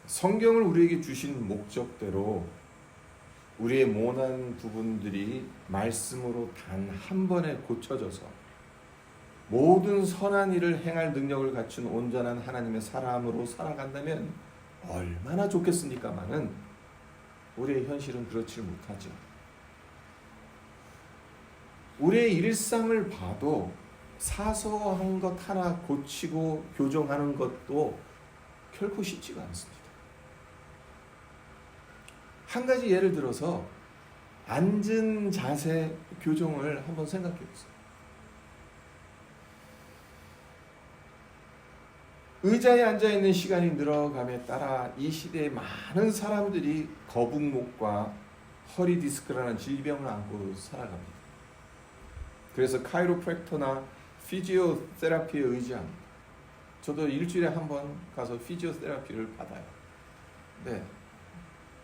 성경을 우리에게 주신 목적대로 우리의 모난 부분들이 말씀으로 단 한 번에 고쳐져서 모든 선한 일을 행할 능력을 갖춘 온전한 하나님의 사람으로 살아간다면 얼마나 좋겠습니까마는 우리의 현실은 그렇지 못하죠. 우리의 일상을 봐도 사소한 것 하나 고치고 교정하는 것도 결코 쉽지가 않습니다. 한 가지 예를 들어서 앉은 자세 교정을 한번 생각해 보세요. 의자에 앉아있는 시간이 늘어감에 따라 이 시대에 많은 사람들이 거북목과 허리 디스크라는 질병을 안고 살아갑니다. 그래서 카이로프랙터나 피지오테라피에 의지합니다. 저도 일주일에 한 번 가서 피지오테라피를 받아요. 네,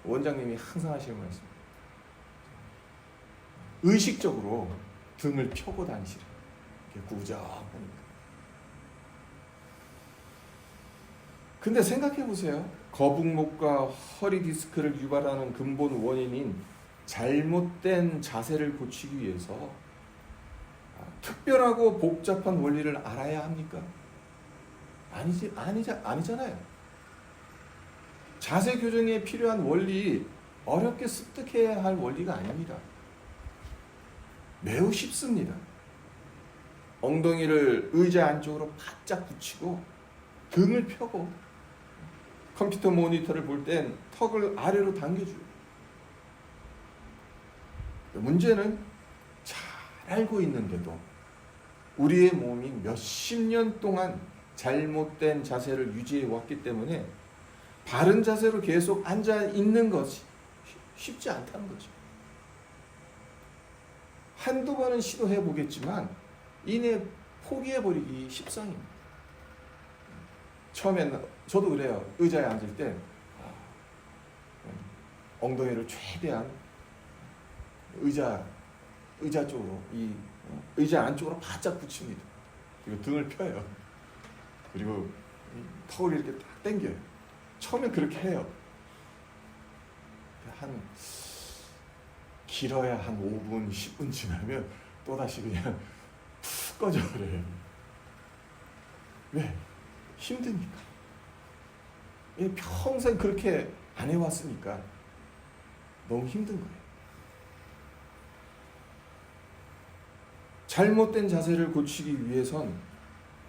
원장님이 항상 하시는 말씀입니다. 의식적으로 등을 펴고 다니시라. 이렇게 구부정하니까. 근데 생각해 보세요. 거북목과 허리 디스크를 유발하는 근본 원인인 잘못된 자세를 고치기 위해서 특별하고 복잡한 원리를 알아야 합니까? 아니잖아요. 자세 교정에 필요한 원리, 어렵게 습득해야 할 원리가 아닙니다. 매우 쉽습니다. 엉덩이를 의자 안쪽으로 바짝 붙이고 등을 펴고 컴퓨터 모니터를 볼 땐 턱을 아래로 당겨줘요. 문제는 잘 알고 있는데도 우리의 몸이 몇십 년 동안 잘못된 자세를 유지해 왔기 때문에 바른 자세로 계속 앉아 있는 것이 쉽지 않다는 거죠. 한두 번은 시도해 보겠지만 이내 포기해버리기 십상입니다. 처음에는 저도 그래요. 의자에 앉을 때 엉덩이를 최대한 의자 쪽으로, 이 의자 안쪽으로 바짝 붙입니다. 그리고 등을 펴요. 그리고 턱을 이렇게 딱 당겨요. 처음엔 그렇게 해요. 길어야 한 5분, 10분 지나면 또다시 그냥 푹 꺼져버려요. 왜? 힘드니까. 평생 그렇게 안 해왔으니까 너무 힘든 거예요. 잘못된 자세를 고치기 위해선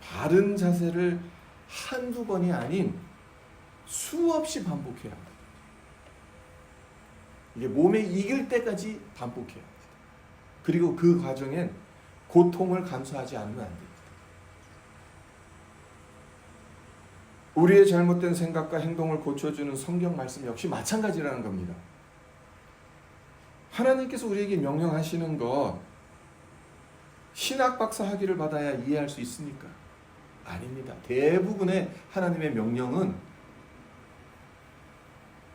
바른 자세를 한두 번이 아닌 수없이 반복해야 합니다. 이게 몸에 익을 때까지 반복해야 합니다. 그리고 그 과정엔 고통을 감수하지 않으면 안 됩니다. 우리의 잘못된 생각과 행동을 고쳐주는 성경 말씀 역시 마찬가지라는 겁니다. 하나님께서 우리에게 명령하시는 것, 신학 박사 학위를 받아야 이해할 수 있습니까? 아닙니다. 대부분의 하나님의 명령은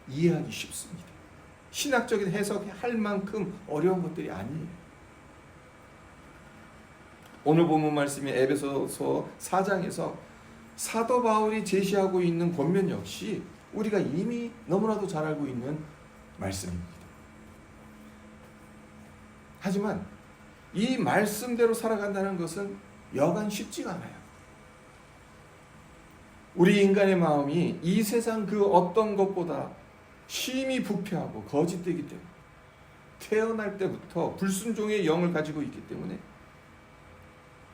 이해하기 쉽습니다. 신학적인 해석할 만큼 어려운 것들이 아니에요. 오늘 본문 말씀이 에베소서 4장에서 사도 바울이 제시하고 있는 권면 역시 우리가 이미 너무나도 잘 알고 있는 말씀입니다. 하지만 이 말씀대로 살아간다는 것은 여간 쉽지가 않아요. 우리 인간의 마음이 이 세상 그 어떤 것보다 심히 부패하고 거짓되기 때문에 태어날 때부터 불순종의 영을 가지고 있기 때문에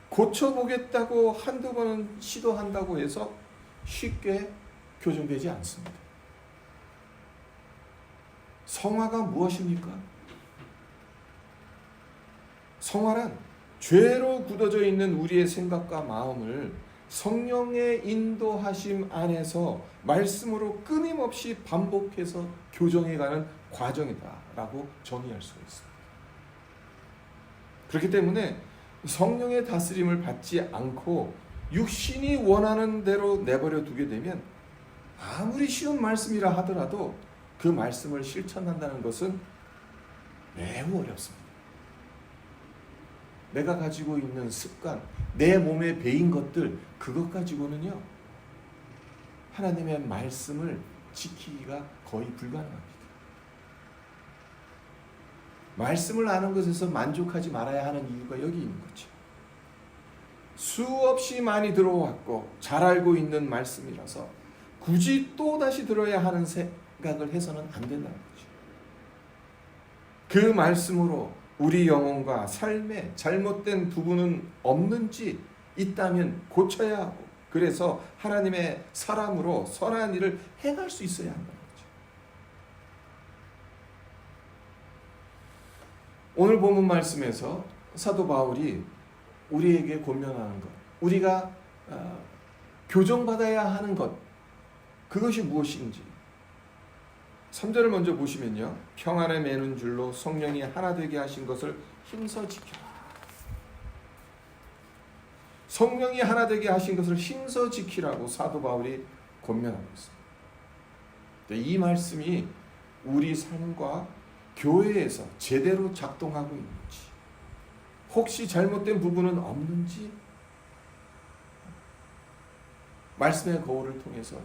고쳐보겠다고 한두 번은 시도한다고 해서 쉽게 교정되지 않습니다. 성화가 무엇입니까? 성화란 죄로 굳어져 있는 우리의 생각과 마음을 성령의 인도하심 안에서 말씀으로 끊임없이 반복해서 교정해가는 과정이다라고 정의할 수가 있습니다. 그렇기 때문에 성령의 다스림을 받지 않고 육신이 원하는 대로 내버려 두게 되면 아무리 쉬운 말씀이라 하더라도 그 말씀을 실천한다는 것은 매우 어렵습니다. 내가 가지고 있는 습관, 내 몸에 배인 것들, 그것 가지고는요, 하나님의 말씀을 지키기가 거의 불가능합니다. 말씀을 아는 것에서 만족하지 말아야 하는 이유가 여기 있는 거죠. 수없이 많이 들어왔고 잘 알고 있는 말씀이라서 굳이 또 다시 들어야 하는 생각을 해서는 안 된다는 거죠. 그 말씀으로 우리 영혼과 삶에 잘못된 부분은 없는지 있다면 고쳐야 하고, 그래서 하나님의 사람으로 선한 일을 행할 수 있어야 한다는 거죠. 오늘 본문 말씀에서 사도 바울이 우리에게 권면하는 것, 우리가 교정받아야 하는 것, 그것이 무엇인지 3절을 먼저 보시면요, 평안에 매는 줄로 성령이 하나 되게 하신 것을 힘써 지켜라. 성령이 하나 되게 하신 것을 힘써 지키라고 사도 바울이 권면하고 있습니다. 이 말씀이 우리 삶과 교회에서 제대로 작동하고 있는지, 혹시 잘못된 부분은 없는지 말씀의 거울을 통해서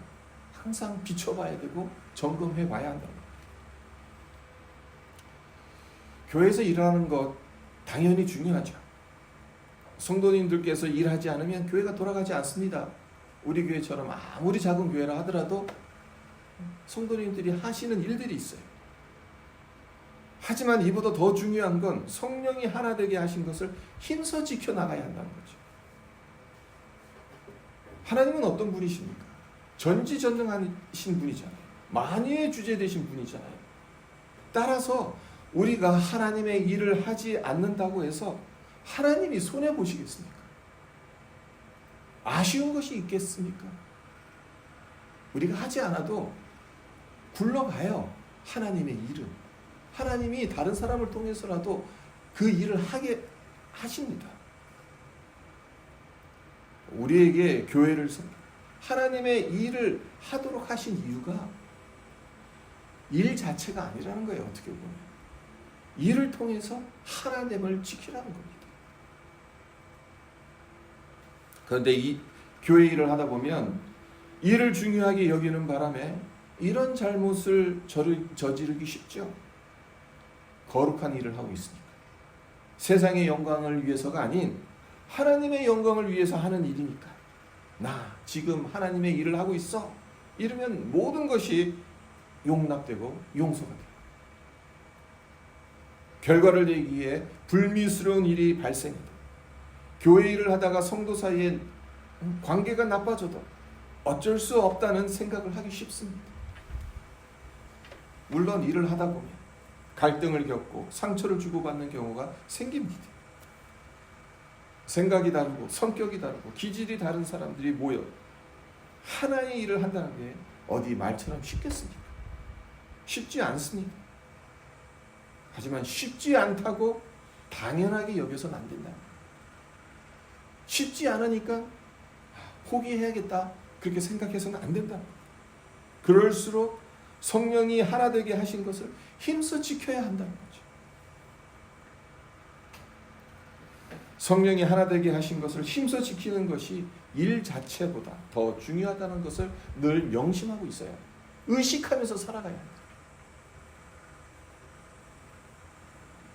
항상 비춰봐야 되고 점검해 봐야 한다는 겁니다. 교회에서 일하는 것 당연히 중요하죠. 성도님들께서 일하지 않으면 교회가 돌아가지 않습니다. 우리 교회처럼 아무리 작은 교회라 하더라도 성도님들이 하시는 일들이 있어요. 하지만 이보다 더 중요한 건 성령이 하나 되게 하신 것을 힘써 지켜나가야 한다는 거죠. 하나님은 어떤 분이십니까? 전지전능하신 분이잖아요. 만유의 주제 되신 분이잖아요. 따라서 우리가 하나님의 일을 하지 않는다고 해서 하나님이 손해보시겠습니까? 아쉬운 것이 있겠습니까? 우리가 하지 않아도 굴러가요. 하나님의 일은. 하나님이 다른 사람을 통해서라도 그 일을 하게 하십니다. 우리에게 교회를 하나님의 일을 하도록 하신 이유가 일 자체가 아니라는 거예요. 어떻게 보면 일을 통해서 하나님을 지키라는 겁니다. 그런데 이 교회 일을 하다 보면 일을 중요하게 여기는 바람에 이런 잘못을 저지르기 쉽죠. 거룩한 일을 하고 있으니까. 세상의 영광을 위해서가 아닌 하나님의 영광을 위해서 하는 일이니까. 나 지금 하나님의 일을 하고 있어. 이러면 모든 것이 용납되고 용서가 돼요. 결과를 내기 위해 불미스러운 일이 발생해도, 교회 일을 하다가 성도 사이에 관계가 나빠져도 어쩔 수 없다는 생각을 하기 쉽습니다. 물론 일을 하다 보면 갈등을 겪고 상처를 주고받는 경우가 생깁니다. 생각이 다르고 성격이 다르고 기질이 다른 사람들이 모여 하나의 일을 한다는 게 어디 말처럼 쉽겠습니까? 쉽지 않습니다. 하지만 쉽지 않다고 당연하게 여겨서는 안 된다. 쉽지 않으니까 포기해야겠다 그렇게 생각해서는 안 된다. 그럴수록 성령이 하나 되게 하신 것을 힘써 지켜야 한다는 거죠. 성령이 하나 되게 하신 것을 힘써 지키는 것이 일 자체보다 더 중요하다는 것을 늘 명심하고 있어야 해요. 의식하면서 살아가야 합니다.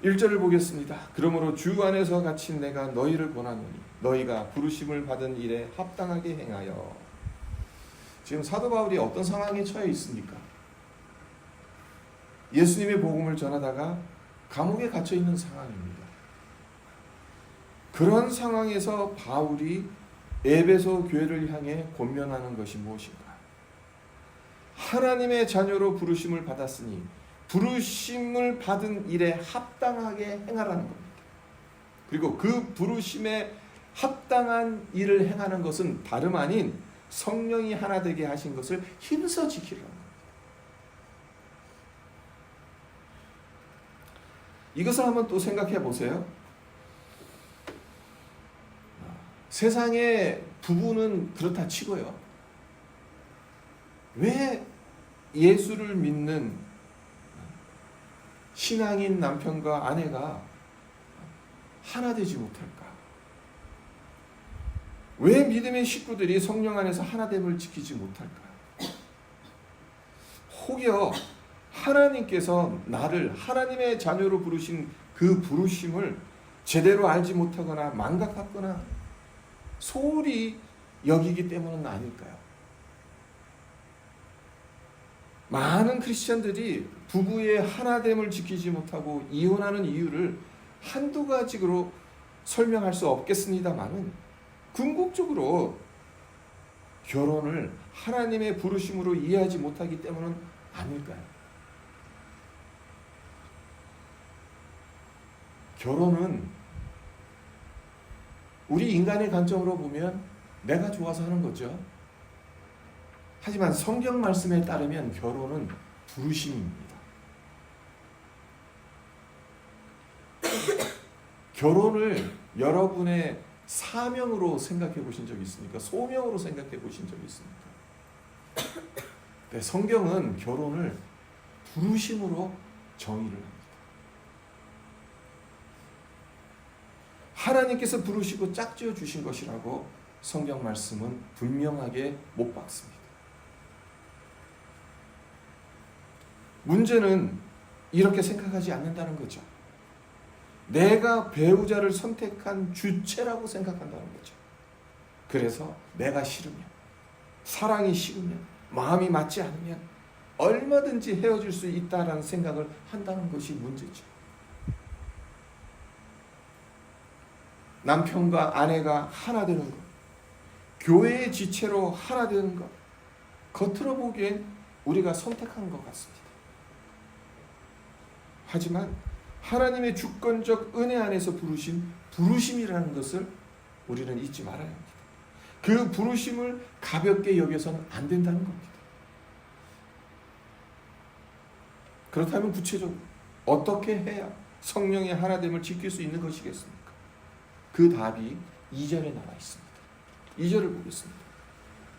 1절을 보겠습니다. 그러므로 주 안에서 갇힌 내가 너희를 권하노니 너희가 부르심을 받은 일에 합당하게 행하여. 지금 사도 바울이 어떤 상황에 처해 있습니까? 예수님의 복음을 전하다가 감옥에 갇혀 있는 상황입니다. 그런 상황에서 바울이 에베소 교회를 향해 권면하는 것이 무엇인가? 하나님의 자녀로 부르심을 받았으니 부르심을 받은 일에 합당하게 행하라는 겁니다. 그리고 그 부르심에 합당한 일을 행하는 것은 다름 아닌 성령이 하나 되게 하신 것을 힘써 지키라는 겁니다. 이것을 한번 또 생각해 보세요. 세상의 부부는 그렇다 치고요. 왜 예수를 믿는 신앙인 남편과 아내가 하나 되지 못할까? 왜 믿음의 식구들이 성령 안에서 하나됨을 지키지 못할까? 혹여 하나님께서 나를 하나님의 자녀로 부르신 그 부르심을 제대로 알지 못하거나 망각하거나 소홀히 여기기 때문은 아닐까요? 많은 크리스천들이 부부의 하나됨을 지키지 못하고 이혼하는 이유를 한두 가지로 설명할 수 없겠습니다만은 궁극적으로 결혼을 하나님의 부르심으로 이해하지 못하기 때문은 아닐까요? 결혼은 우리 인간의 관점으로 보면 내가 좋아서 하는 거죠. 하지만 성경 말씀에 따르면 결혼은 부르심입니다. 결혼을 여러분의 사명으로 생각해 보신 적이 있습니까? 소명으로 생각해 보신 적이 있습니까? 네, 성경은 결혼을 부르심으로 정의를 합니다. 하나님께서 부르시고 짝지어 주신 것이라고 성경 말씀은 분명하게 못 박습니다. 문제는 이렇게 생각하지 않는다는 거죠. 내가 배우자를 선택한 주체라고 생각한다는 거죠. 그래서 내가 싫으면, 사랑이 식으면, 마음이 맞지 않으면 얼마든지 헤어질 수 있다라는 생각을 한다는 것이 문제죠. 남편과 아내가 하나 되는 것, 교회의 지체로 하나 되는 것, 겉으로 보기엔 우리가 선택한 것 같습니다. 하지만 하나님의 주권적 은혜 안에서 부르신 부르심이라는 것을 우리는 잊지 말아야 합니다. 그 부르심을 가볍게 여겨서는 안 된다는 겁니다. 그렇다면 구체적으로 어떻게 해야 성령의 하나됨을 지킬 수 있는 것이겠습니까? 그 답이 2절에 나와 있습니다. 2절을 보겠습니다.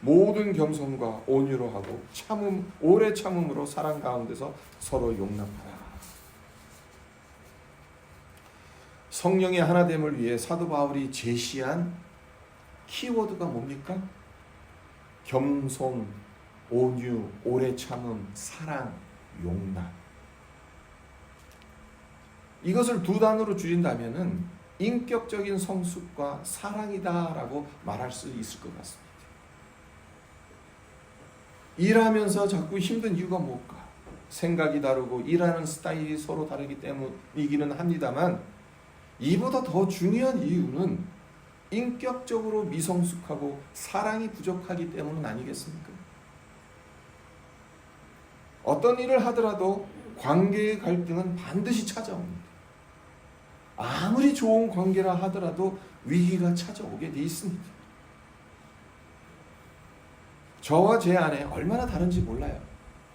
모든 겸손과 온유로 하고 참음, 오래 참음으로 사랑 가운데서 서로 용납하라. 성령의 하나됨을 위해 사도 바울이 제시한 키워드가 뭡니까? 겸손, 온유, 오래 참음, 사랑, 용납. 이것을 두 단어로 줄인다면은 인격적인 성숙과 사랑이다라고 말할 수 있을 것 같습니다. 일하면서 자꾸 힘든 이유가 뭘까? 생각이 다르고 일하는 스타일이 서로 다르기 때문이기는 합니다만 이보다 더 중요한 이유는 인격적으로 미성숙하고 사랑이 부족하기 때문은 아니겠습니까? 어떤 일을 하더라도 관계의 갈등은 반드시 찾아옵니다. 아무리 좋은 관계라 하더라도 위기가 찾아오게 돼 있습니다. 저와 제 아내 얼마나 다른지 몰라요.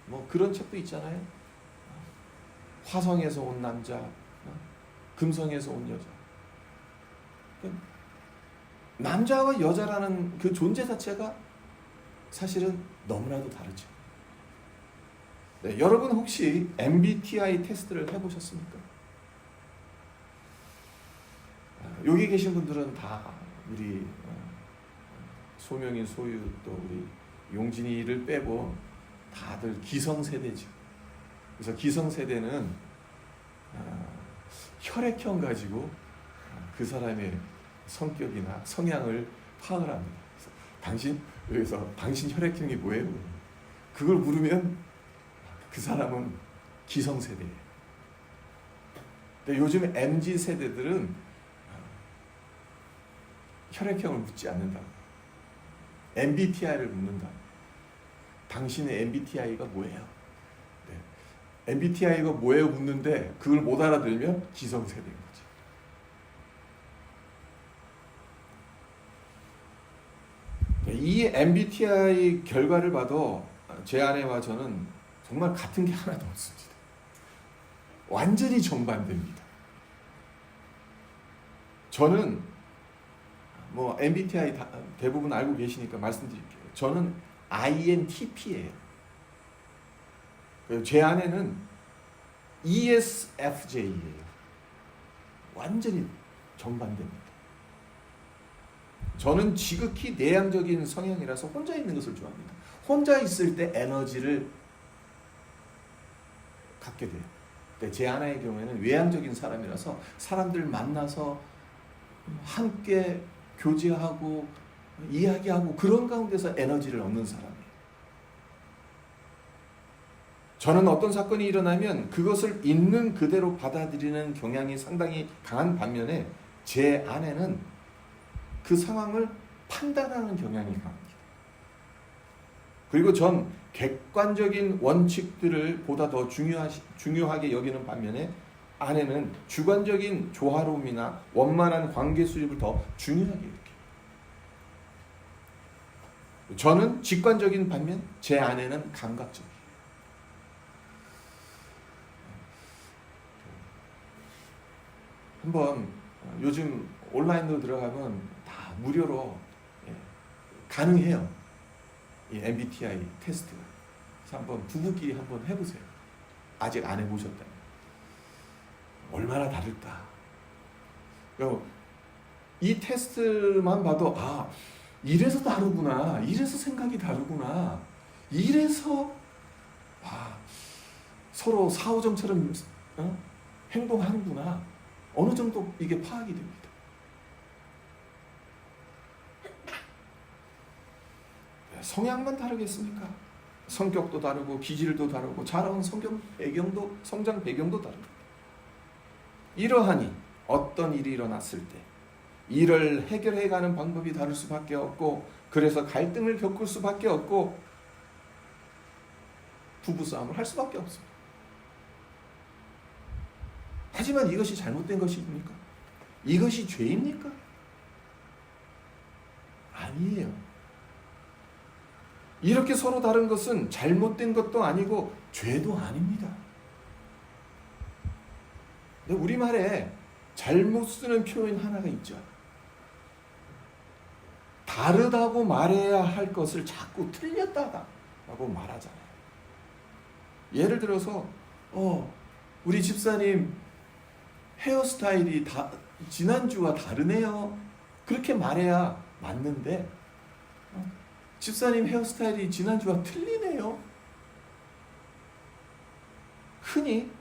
뭐 그런 책도 있잖아요. 화성에서 온 남자, 금성에서 온 여자. 남자와 여자라는 그 존재 자체가 사실은 너무나도 다르죠. 네, 여러분 혹시 MBTI 테스트를 해보셨습니까? 여기 계신 분들은 다 우리 소명인 소유 또 우리 용진이를 빼고 다들 기성세대죠. 그래서 기성세대는 혈액형 가지고 그 사람의 성격이나 성향을 파악을 합니다. 그래서 당신 혈액형이 뭐예요? 그걸 물으면 그 사람은 기성세대예요. 근데 요즘 MZ세대들은 혈액형을 묻지 않는다. MBTI를 묻는다. 당신의 MBTI가 뭐예요? 네. MBTI가 뭐예요? 묻는데 그걸 못 알아들으면 기성세대인 거지. 네. 이 MBTI 결과를 봐도 제 아내와 저는 정말 같은 게 하나도 없습니다. 완전히 정반대입니다. 저는 뭐 MBTI 대부분 알고 계시니까 말씀드릴게요. 저는 INTP예요. 제 아내는 ESFJ예요. 완전히 정반대입니다. 저는 지극히 내향적인 성향이라서 혼자 있는 것을 좋아합니다. 혼자 있을 때 에너지를 갖게 돼요. 근데 제 아내의 경우에는 외향적인 사람이라서 사람들 만나서 함께 교제하고 이야기하고 그런 가운데서 에너지를 얻는 사람이에요. 저는 어떤 사건이 일어나면 그것을 있는 그대로 받아들이는 경향이 상당히 강한 반면에 제 아내는 그 상황을 판단하는 경향이 강합니다. 그리고 전 객관적인 원칙들을 보다 더 중요하게 여기는 반면에 아내는 주관적인 조화로움이나 원만한 관계 수립을 더 중요하게 여겨요. 저는 직관적인 반면 제 아내는 감각적이에요. 한번 요즘 온라인으로 들어가면 다 무료로 가능해요. 이 MBTI 테스트가. 그래서 한번 부부끼리 한번 해보세요. 아직 안 해보셨다면. 얼마나 다를까. 이 테스트만 봐도 이래서 다르구나. 이래서 생각이 다르구나. 이래서 서로 사오정처럼 행동하는구나. 어느 정도 이게 파악이 됩니다. 성향만 다르겠습니까? 성격도 다르고 기질도 다르고 자라온 성장 배경도 다릅니다. 이러하니 어떤 일이 일어났을 때 이를 해결해가는 방법이 다를 수밖에 없고 그래서 갈등을 겪을 수밖에 없고 부부싸움을 할 수밖에 없습니다. 하지만 이것이 잘못된 것입니까? 이것이 죄입니까? 아니에요. 이렇게 서로 다른 것은 잘못된 것도 아니고 죄도 아닙니다. 우리말에 잘못 쓰는 표현 하나가 있죠. 다르다고 말해야 할 것을 자꾸 틀렸다고 말하잖아요. 예를 들어서 우리 집사님 헤어스타일이 지난주와 다르네요. 그렇게 말해야 맞는데 집사님 헤어스타일이 지난주와 틀리네요. 흔히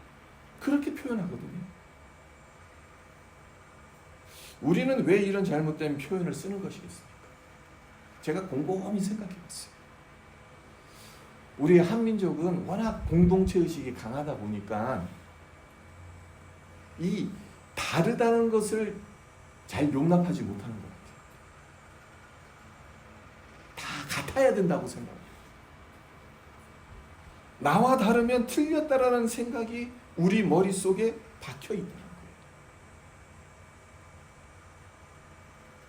그렇게 표현하거든요. 우리는 왜 이런 잘못된 표현을 쓰는 것이겠습니까? 제가 곰곰이 생각해 봤어요. 우리 한민족은 워낙 공동체 의식이 강하다 보니까 이 다르다는 것을 잘 용납하지 못하는 것 같아요. 다 같아야 된다고 생각해요. 나와 다르면 틀렸다라는 생각이 우리 머릿속에 박혀 있다는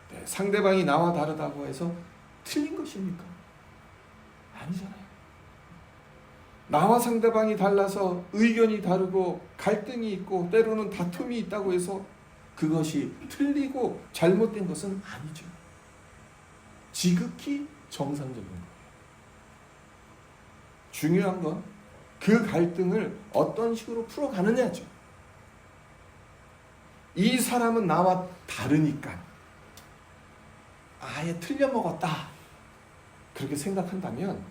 거예요. 상대방이 나와 다르다고 해서 틀린 것입니까? 아니잖아요. 나와 상대방이 달라서 의견이 다르고 갈등이 있고 때로는 다툼이 있다고 해서 그것이 틀리고 잘못된 것은 아니죠. 지극히 정상적인 거예요. 중요한 건 그 갈등을 어떤 식으로 풀어가느냐죠. 이 사람은 나와 다르니까 아예 틀려먹었다. 그렇게 생각한다면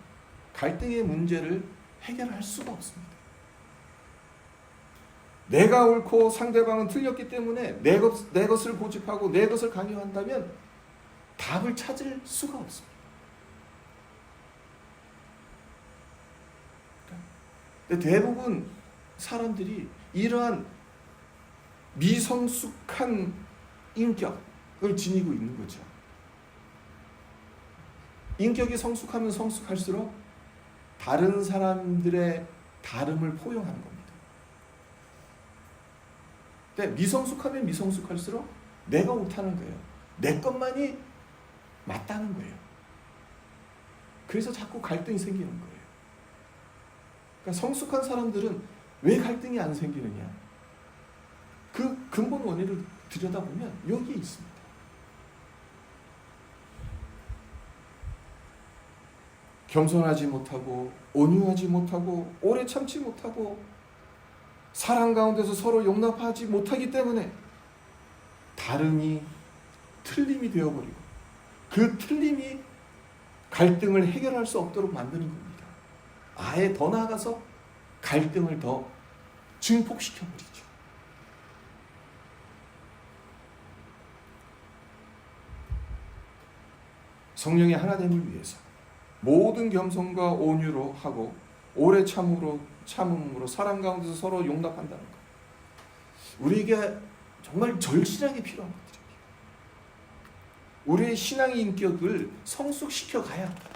갈등의 문제를 해결할 수가 없습니다. 내가 옳고 상대방은 틀렸기 때문에 내 것을 고집하고 내 것을 강요한다면 답을 찾을 수가 없습니다. 근데 대부분 사람들이 이러한 미성숙한 인격을 지니고 있는 거죠. 인격이 성숙하면 성숙할수록 다른 사람들의 다름을 포용하는 겁니다. 근데 미성숙하면 미성숙할수록 내가 옳다는 거예요. 내 것만이 맞다는 거예요. 그래서 자꾸 갈등이 생기는 거예요. 그러니까 성숙한 사람들은 왜 갈등이 안 생기느냐? 그 근본 원인을 들여다보면 여기에 있습니다. 겸손하지 못하고 온유하지 못하고 오래 참지 못하고 사랑 가운데서 서로 용납하지 못하기 때문에 다름이 틀림이 되어버리고 그 틀림이 갈등을 해결할 수 없도록 만드는 겁니다. 아예 더 나아가서 갈등을 더 증폭시켜버리죠. 성령의 하나됨을 위해서 모든 겸손과 온유로 하고 오래 참음으로 사랑 가운데서 서로 용납한다는 것. 우리에게 정말 절실하게 필요한 것들입니다. 우리의 신앙의 인격을 성숙시켜 가야 합니다.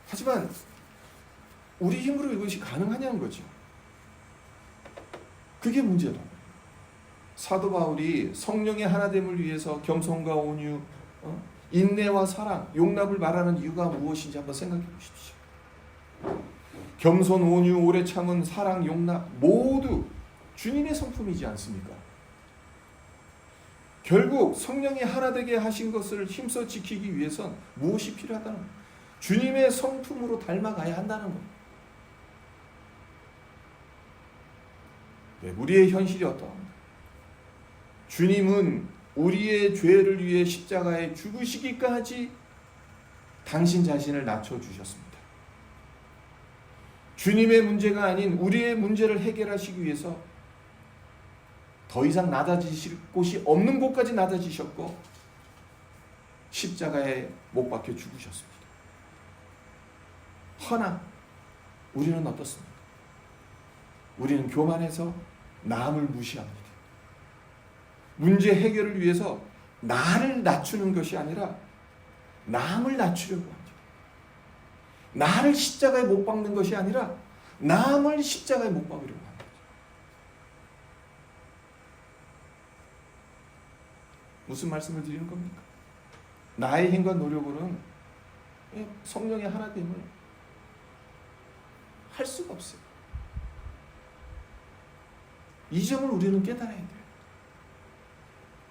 하지만 우리 힘으로 이것이 가능하냐는 거죠. 그게 문제다. 사도 바울이 성령의 하나됨을 위해서 겸손과 온유, 인내와 사랑, 용납을 말하는 이유가 무엇인지 한번 생각해 보십시오. 겸손, 온유, 오래 참은 사랑, 용납 모두 주님의 성품이지 않습니까? 결국 성령이 하나 되게 하신 것을 힘써 지키기 위해선 무엇이 필요하다는 거예요? 주님의 성품으로 닮아가야 한다는 겁니다. 네, 우리의 현실이 어떠합니까? 주님은 우리의 죄를 위해 십자가에 죽으시기까지 당신 자신을 낮춰주셨습니다. 주님의 문제가 아닌 우리의 문제를 해결하시기 위해서 더 이상 낮아지실 곳이 없는 곳까지 낮아지셨고 십자가에 못 박혀 죽으셨습니다. 허나 우리는 어떻습니까? 우리는 교만해서 남을 무시합니다. 문제 해결을 위해서 나를 낮추는 것이 아니라 남을 낮추려고 합니다. 나를 십자가에 못 박는 것이 아니라 남을 십자가에 못 박으려고 합니다. 무슨 말씀을 드리는 겁니까? 나의 힘과 노력으로는 성령의 하나됨을 할 수가 없어요. 이 점을 우리는 깨달아야 돼요.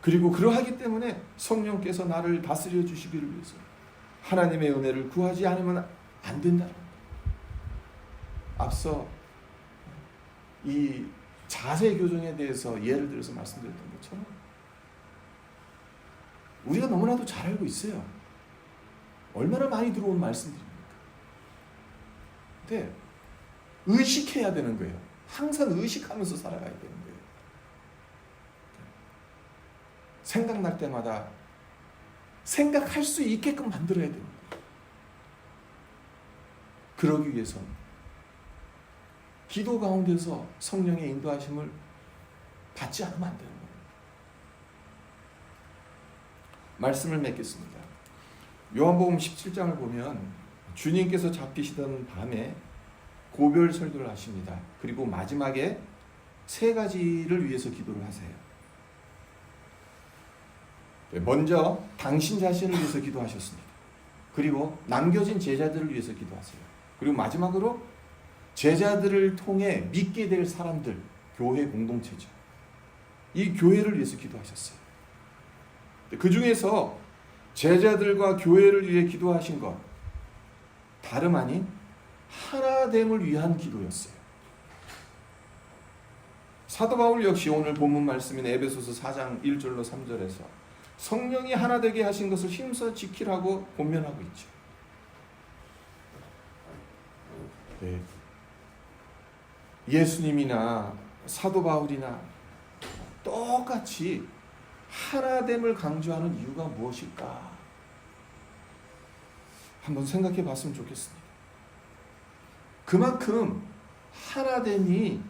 그리고 그러하기 때문에 성령께서 나를 다스려 주시기를 위해서 하나님의 은혜를 구하지 않으면 안 된다는 거예요. 앞서 이 자세 교정에 대해서 예를 들어서 말씀드렸던 것처럼 우리가 너무나도 잘 알고 있어요. 얼마나 많이 들어온 말씀들입니까? 근데 의식해야 되는 거예요. 항상 의식하면서 살아가야 되는 거예요. 생각날 때마다 생각할 수 있게끔 만들어야 되는 거예요. 그러기 위해서는 기도 가운데서 성령의 인도하심을 받지 않으면 안 되는 거예요. 말씀을 맺겠습니다. 요한복음 17장을 보면 주님께서 잡히시던 밤에 고별 설교를 하십니다. 그리고 마지막에 세 가지를 위해서 기도를 하세요. 먼저 당신 자신을 위해서 기도하셨습니다. 그리고 남겨진 제자들을 위해서 기도하세요. 그리고 마지막으로 제자들을 통해 믿게 될 사람들, 교회 공동체죠. 이 교회를 위해서 기도하셨어요. 그 중에서 제자들과 교회를 위해 기도하신 것 다름 아닌 하나됨을 위한 기도였어요. 사도 바울 역시 오늘 본문 말씀인 에베소서 4장 1절로 3절에서 성령이 하나 되게 하신 것을 힘써 지키라고 권면하고 있죠. 네. 예수님이나 사도 바울이나 똑같이 하나됨을 강조하는 이유가 무엇일까? 한번 생각해 봤으면 좋겠습니다. 그만큼 하나됨이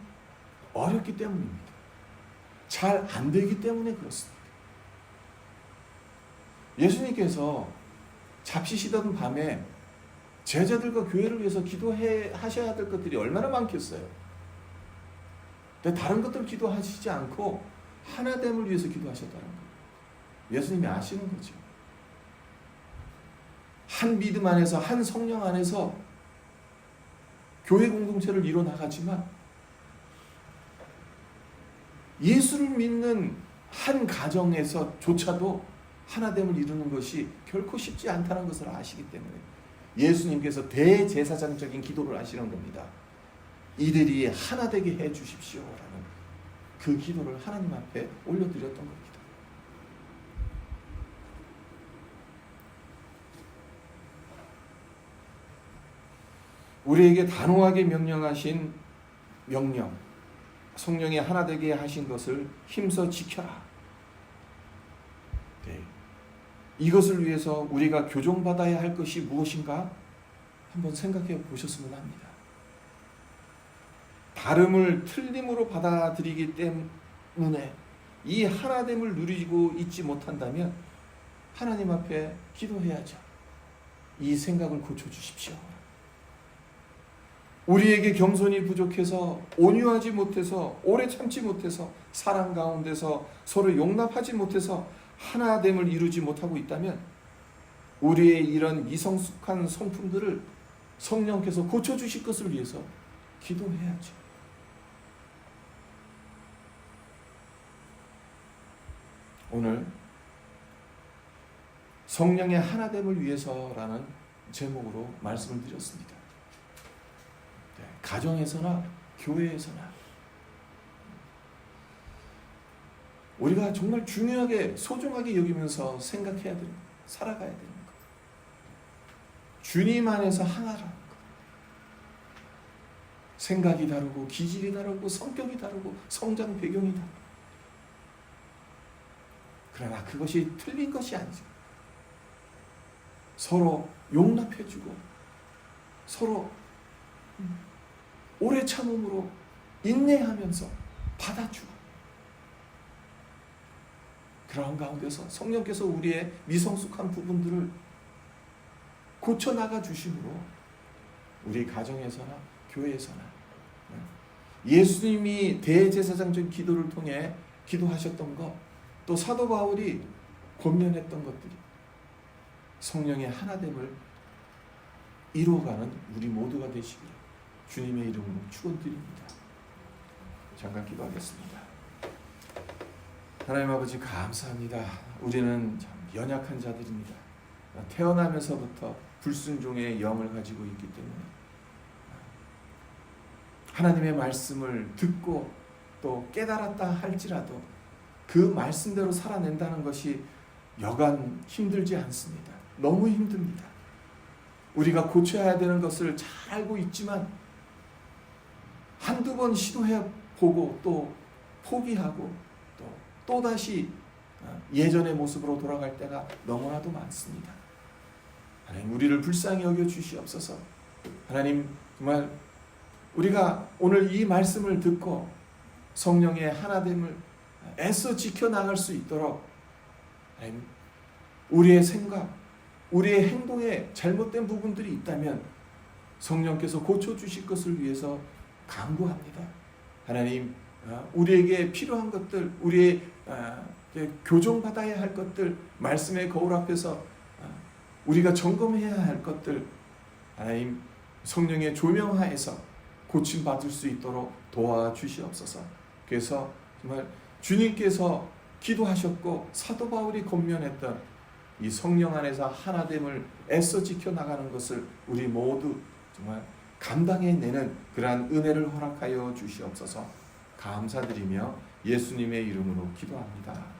어렵기 때문입니다. 잘 안 되기 때문에 그렇습니다. 예수님께서 잡히시던 밤에 제자들과 교회를 위해서 기도하셔야 될 것들이 얼마나 많겠어요. 근데 다른 것들 기도하시지 않고 하나됨을 위해서 기도하셨다는 거예요. 예수님이 아시는 거죠. 한 믿음 안에서, 한 성령 안에서 교회 공동체를 이뤄나가지만 예수를 믿는 한 가정에서조차도 하나됨을 이루는 것이 결코 쉽지 않다는 것을 아시기 때문에 예수님께서 대제사장적인 기도를 하시는 겁니다. 이들이 하나 되게 해 주십시오라는 그 기도를 하나님 앞에 올려드렸던 겁니다. 우리에게 단호하게 명령하신 명령, 성령이 하나 되게 하신 것을 힘써 지켜라. 네. 이것을 위해서 우리가 교정받아야 할 것이 무엇인가 한번 생각해 보셨으면 합니다. 다름을 틀림으로 받아들이기 때문에 이 하나됨을 누리고 있지 못한다면 하나님 앞에 기도해야죠. 이 생각을 고쳐주십시오. 우리에게 겸손이 부족해서, 온유하지 못해서, 오래 참지 못해서, 사랑 가운데서 서로 용납하지 못해서 하나됨을 이루지 못하고 있다면 우리의 이런 미성숙한 성품들을 성령께서 고쳐주실 것을 위해서 기도해야죠. 오늘 성령의 하나됨을 위해서라는 제목으로 말씀을 드렸습니다. 가정에서나 교회에서나 우리가 정말 중요하게 소중하게 여기면서 생각해야 되는 것, 살아가야 되는 것, 주님 안에서 하나라는 것. 생각이 다르고 기질이 다르고 성격이 다르고 성장 배경이 다르고, 그러나 그것이 틀린 것이 아니죠. 서로 용납해주고 서로 오래 참음으로 인내하면서 받아주고, 그러한 가운데서 성령께서 우리의 미성숙한 부분들을 고쳐나가 주심으로 우리 가정에서나 교회에서나 예수님이 대제사장적 기도를 통해 기도하셨던 것, 또 사도 바울이 권면했던 것들이 성령의 하나됨을 이루어가는 우리 모두가 되시기를 주님의 이름으로 축원드립니다. 잠깐 기도하겠습니다. 하나님 아버지 감사합니다. 우리는 참 연약한 자들입니다. 태어나면서부터 불순종의 영을 가지고 있기 때문에 하나님의 말씀을 듣고 또 깨달았다 할지라도 그 말씀대로 살아낸다는 것이 여간 힘들지 않습니다. 너무 힘듭니다. 우리가 고쳐야 되는 것을 잘 알고 있지만 한두 번 시도해보고 또 포기하고 또다시 예전의 모습으로 돌아갈 때가 너무나도 많습니다. 하나님, 우리를 불쌍히 여겨 주시옵소서. 하나님, 정말 우리가 오늘 이 말씀을 듣고 성령의 하나됨을 애써 지켜나갈 수 있도록 하나님, 우리의 생각, 우리의 행동에 잘못된 부분들이 있다면 성령께서 고쳐주실 것을 위해서 간구합니다. 하나님, 우리에게 필요한 것들, 우리의 교정받아야 할 것들, 말씀의 거울 앞에서 우리가 점검해야 할 것들, 하나님 성령의 조명하에서 고침받을 수 있도록 도와주시옵소서. 그래서 정말 주님께서 기도하셨고 사도 바울이 권면했던 이 성령 안에서 하나됨을 애써 지켜나가는 것을 우리 모두 정말 감당해내는 그러한 은혜를 허락하여 주시옵소서. 감사드리며 예수님의 이름으로 기도합니다.